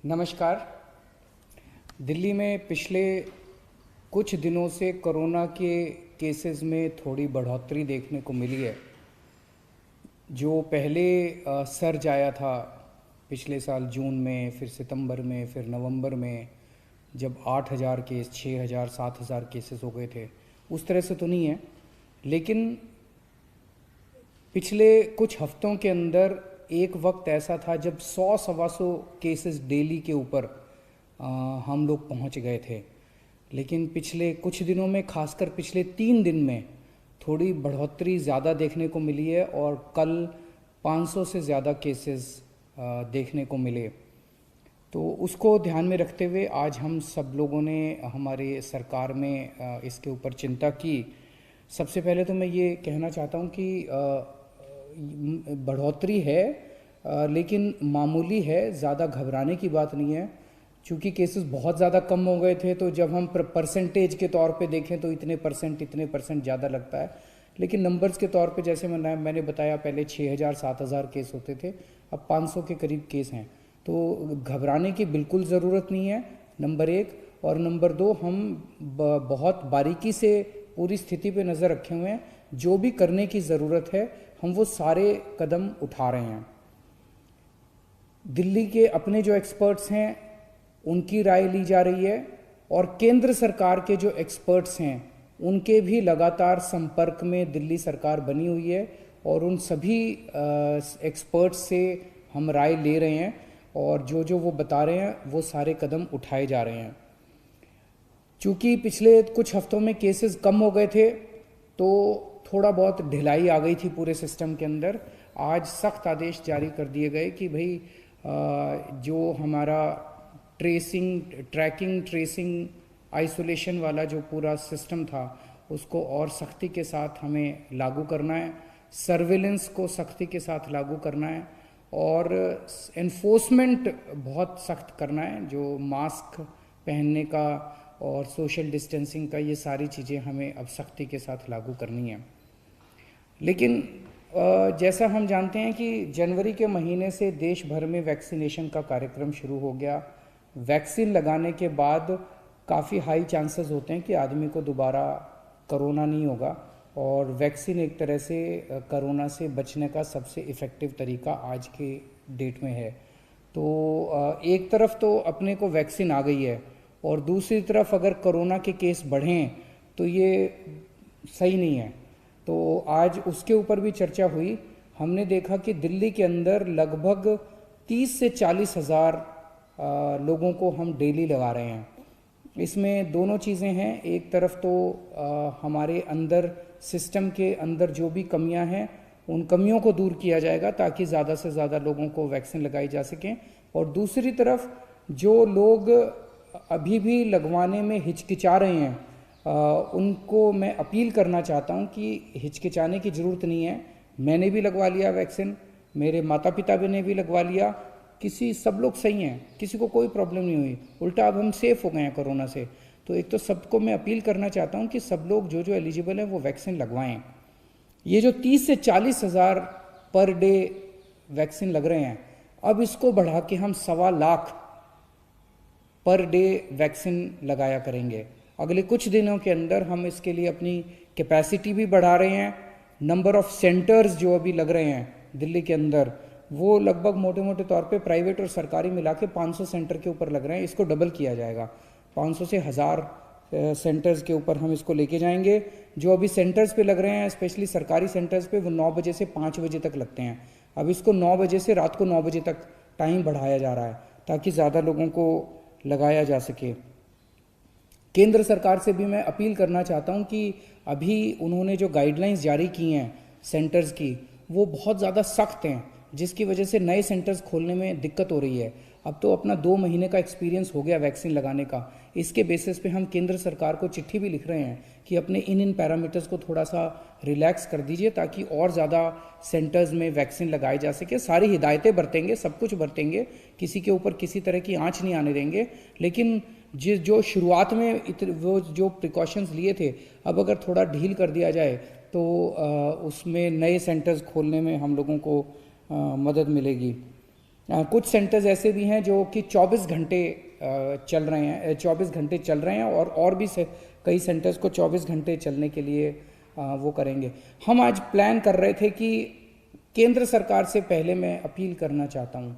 नमस्कार। दिल्ली में पिछले कुछ दिनों से कोरोना के केसेस में थोड़ी बढ़ोतरी देखने को मिली है। जो पहले सर्ज आया था पिछले साल जून में, फिर सितंबर में, फिर नवंबर में, जब 8,000 केस, 6,000, 7,000 केसेस हो गए थे, उस तरह से तो नहीं है। लेकिन पिछले कुछ हफ्तों के अंदर एक वक्त ऐसा था जब 100-125 केसेस डेली के ऊपर हम लोग पहुंच गए थे। लेकिन पिछले कुछ दिनों में, खासकर पिछले 3 दिन में, थोड़ी बढ़ोतरी ज़्यादा देखने को मिली है और कल 500 से ज़्यादा केसेस देखने को मिले। तो उसको ध्यान में रखते हुए आज हम सब लोगों ने हमारे सरकार में इसके ऊपर चिंता की। सबसे पहले तो मैं ये कहना चाहता हूँ कि बढ़ोतरी है, लेकिन मामूली है, ज़्यादा घबराने की बात नहीं है। चूँकि केसेस बहुत ज़्यादा कम हो गए थे, तो जब हम परसेंटेज के तौर पे देखें तो इतने परसेंट ज़्यादा लगता है। लेकिन नंबर्स के तौर पे जैसे मैंने बताया, पहले 6,000-7,000 केस होते थे, अब 500 के करीब केस हैं। तो घबराने की बिल्कुल ज़रूरत नहीं है, नंबर एक। और नंबर दो, हम बहुत बारीकी से पूरी स्थिति पे नज़र रखे हुए हैं। जो भी करने की ज़रूरत है, हम वो सारे कदम उठा रहे हैं। दिल्ली के अपने जो एक्सपर्ट्स हैं उनकी राय ली जा रही है, और केंद्र सरकार के जो एक्सपर्ट्स हैं उनके भी लगातार संपर्क में दिल्ली सरकार बनी हुई है, और उन सभी एक्सपर्ट्स से हम राय ले रहे हैं, और जो जो वो बता रहे हैं वो सारे कदम उठाए जा रहे हैं। चूँकि पिछले कुछ हफ्तों में केसेस कम हो गए थे, तो थोड़ा बहुत ढिलाई आ गई थी पूरे सिस्टम के अंदर। आज सख्त आदेश जारी कर दिए गए कि भाई जो हमारा ट्रैकिंग, आइसोलेशन वाला जो पूरा सिस्टम था, उसको और सख्ती के साथ हमें लागू करना है। सर्विलेंस को सख्ती के साथ लागू करना है, और एनफोर्समेंट बहुत सख्त करना है। जो मास्क पहनने का और सोशल डिस्टेंसिंग का, ये सारी चीज़ें हमें अब सख्ती के साथ लागू करनी है। लेकिन जैसा हम जानते हैं कि जनवरी के महीने से देश भर में वैक्सीनेशन का कार्यक्रम शुरू हो गया। वैक्सीन लगाने के बाद काफ़ी हाई चांसेस होते हैं कि आदमी को दोबारा कोरोना नहीं होगा, और वैक्सीन एक तरह से कोरोना से बचने का सबसे इफ़ेक्टिव तरीका आज के डेट में है। तो एक तरफ तो अपने को वैक्सीन आ गई है, और दूसरी तरफ अगर कोरोना के केस बढ़ें तो ये सही नहीं है। तो आज उसके ऊपर भी चर्चा हुई। हमने देखा कि दिल्ली के अंदर लगभग 30 से 40 हज़ार लोगों को हम डेली लगा रहे हैं। इसमें दोनों चीज़ें हैं। एक तरफ तो हमारे अंदर, सिस्टम के अंदर जो भी कमियां हैं, उन कमियों को दूर किया जाएगा ताकि ज़्यादा से ज़्यादा लोगों को वैक्सीन लगाई जा सकें। और दूसरी तरफ जो लोग अभी भी लगवाने में हिचकिचा रहे हैं, उनको मैं अपील करना चाहता हूं कि हिचकिचाने की ज़रूरत नहीं है। मैंने भी लगवा लिया वैक्सीन, मेरे माता पिता भी ने भी लगवा लिया, सब लोग सही हैं, किसी को कोई प्रॉब्लम नहीं हुई। उल्टा अब हम सेफ हो गए हैं कोरोना से। तो एक तो सबको मैं अपील करना चाहता हूं कि सब लोग जो जो एलिजिबल हैं वो वैक्सीन लगवाएं। ये जो 30 से 40 हज़ार पर डे वैक्सीन लग रहे हैं, अब इसको बढ़ा के हम 1.25 लाख पर डे वैक्सीन लगाया करेंगे। अगले कुछ दिनों के अंदर हम इसके लिए अपनी कैपेसिटी भी बढ़ा रहे हैं। नंबर ऑफ सेंटर्स जो अभी लग रहे हैं दिल्ली के अंदर, वो लगभग मोटे मोटे तौर पे प्राइवेट और सरकारी मिला के 500 सेंटर के ऊपर लग रहे हैं। इसको डबल किया जाएगा, 500 से 1000 सेंटर्स के ऊपर हम इसको लेके जाएंगे। जो अभी सेंटर्स पे लग रहे हैं, स्पेशली सरकारी सेंटर्स पे, वो 9 बजे से 5 बजे तक लगते हैं। अब इसको 9 बजे से रात को 9 बजे तक टाइम बढ़ाया जा रहा है ताकि ज़्यादा लोगों को लगाया जा सके। केंद्र सरकार से भी मैं अपील करना चाहता हूं कि अभी उन्होंने जो गाइडलाइंस जारी की हैं सेंटर्स की, वो बहुत ज़्यादा सख्त हैं, जिसकी वजह से नए सेंटर्स खोलने में दिक्कत हो रही है। अब तो अपना 2 महीने का एक्सपीरियंस हो गया वैक्सीन लगाने का। इसके बेसिस पे हम केंद्र सरकार को चिट्ठी भी लिख रहे हैं कि अपने इन पैरामीटर्स को थोड़ा सा रिलैक्स कर दीजिए ताकि और ज़्यादा सेंटर्स में वैक्सीन लगाई जा सके। सारी हिदायतें बरतेंगे, सब कुछ बरतेंगे, किसी के ऊपर किसी तरह की आँच नहीं आने देंगे। लेकिन जो शुरुआत में वो जो प्रिकॉशंस लिए थे, अब अगर थोड़ा ढील कर दिया जाए तो उसमें नए सेंटर्स खोलने में हम लोगों को मदद मिलेगी। कुछ सेंटर्स ऐसे भी हैं जो कि 24 घंटे चल रहे हैं, 24 घंटे चल रहे हैं, और भी से कई सेंटर्स को 24 घंटे चलने के लिए वो करेंगे। हम आज प्लान कर रहे थे कि केंद्र सरकार से पहले मैं अपील करना चाहता हूँ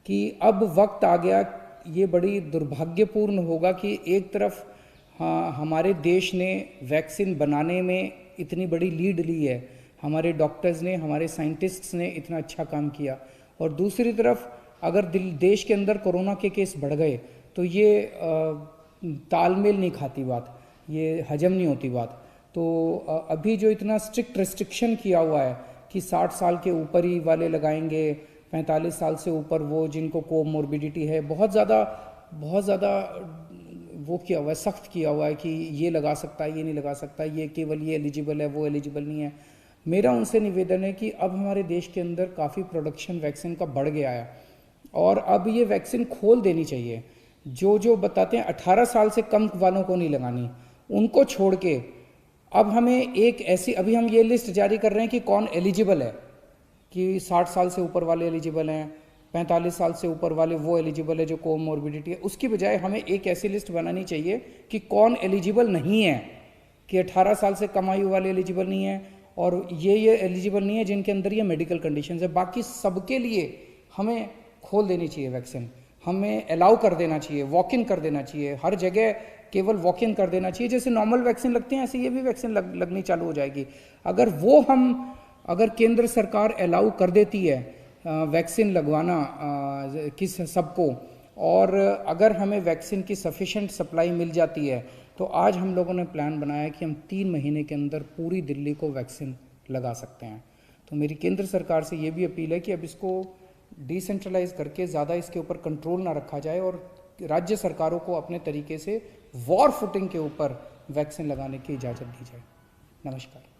कि अब वक्त आ गया, ये बड़ी दुर्भाग्यपूर्ण होगा कि एक तरफ हाँ हमारे देश ने वैक्सीन बनाने में इतनी बड़ी लीड ली है, हमारे डॉक्टर्स ने, हमारे साइंटिस्ट्स ने इतना अच्छा काम किया, और दूसरी तरफ अगर देश के अंदर कोरोना के केस बढ़ गए तो ये तालमेल नहीं खाती बात, ये हजम नहीं होती बात। तो अभी जो इतना स्ट्रिक्ट रिस्ट्रिक्शन किया हुआ है कि 60 साल के ऊपर ही वाले लगाएंगे, 45 साल से ऊपर वो जिनको कोमोर्बिडिटी है, बहुत ज़्यादा वो किया हुआ है, सख्त किया हुआ है कि ये लगा सकता है, ये नहीं लगा सकता, ये केवल ये एलिजिबल है, वो एलिजिबल नहीं है। मेरा उनसे निवेदन है कि अब हमारे देश के अंदर काफ़ी प्रोडक्शन वैक्सीन का बढ़ गया है और अब ये वैक्सीन खोल देनी चाहिए। जो बताते हैं 18 साल से कम वालों को नहीं लगानी, उनको छोड़ के अब हमें एक ऐसी, अभी हम ये लिस्ट जारी कर रहे हैं कि कौन एलिजिबल है, कि 60 साल से ऊपर वाले एलिजिबल हैं, 45 साल से ऊपर वाले वो एलिजिबल है जो कोमोर्बिडिटी है। उसकी बजाय हमें एक ऐसी लिस्ट बनानी चाहिए कि कौन एलिजिबल नहीं है, कि 18 साल से कम आयु वाले एलिजिबल नहीं है और ये एलिजिबल नहीं है जिनके अंदर ये मेडिकल कंडीशंस है। बाकी सबके लिए हमें खोल देनी चाहिए वैक्सीन, हमें अलाउ कर देना चाहिए, वॉक इन कर देना चाहिए, हर जगह केवल वॉक इन कर देना चाहिए। जैसे नॉर्मल वैक्सीन लगती है ऐसे ये भी वैक्सीन लगनी चालू हो जाएगी। अगर केंद्र सरकार अलाउ कर देती है वैक्सीन लगवाना किस सबको, और अगर हमें वैक्सीन की सफिशेंट सप्लाई मिल जाती है तो आज हम लोगों ने प्लान बनाया कि हम 3 महीने के अंदर पूरी दिल्ली को वैक्सीन लगा सकते हैं। तो मेरी केंद्र सरकार से ये भी अपील है कि अब इसको डिसेंट्रलाइज करके ज़्यादा इसके ऊपर कंट्रोल ना रखा जाए और राज्य सरकारों को अपने तरीके से वॉर फुटिंग के ऊपर वैक्सीन लगाने की इजाज़त दी जाए। नमस्कार।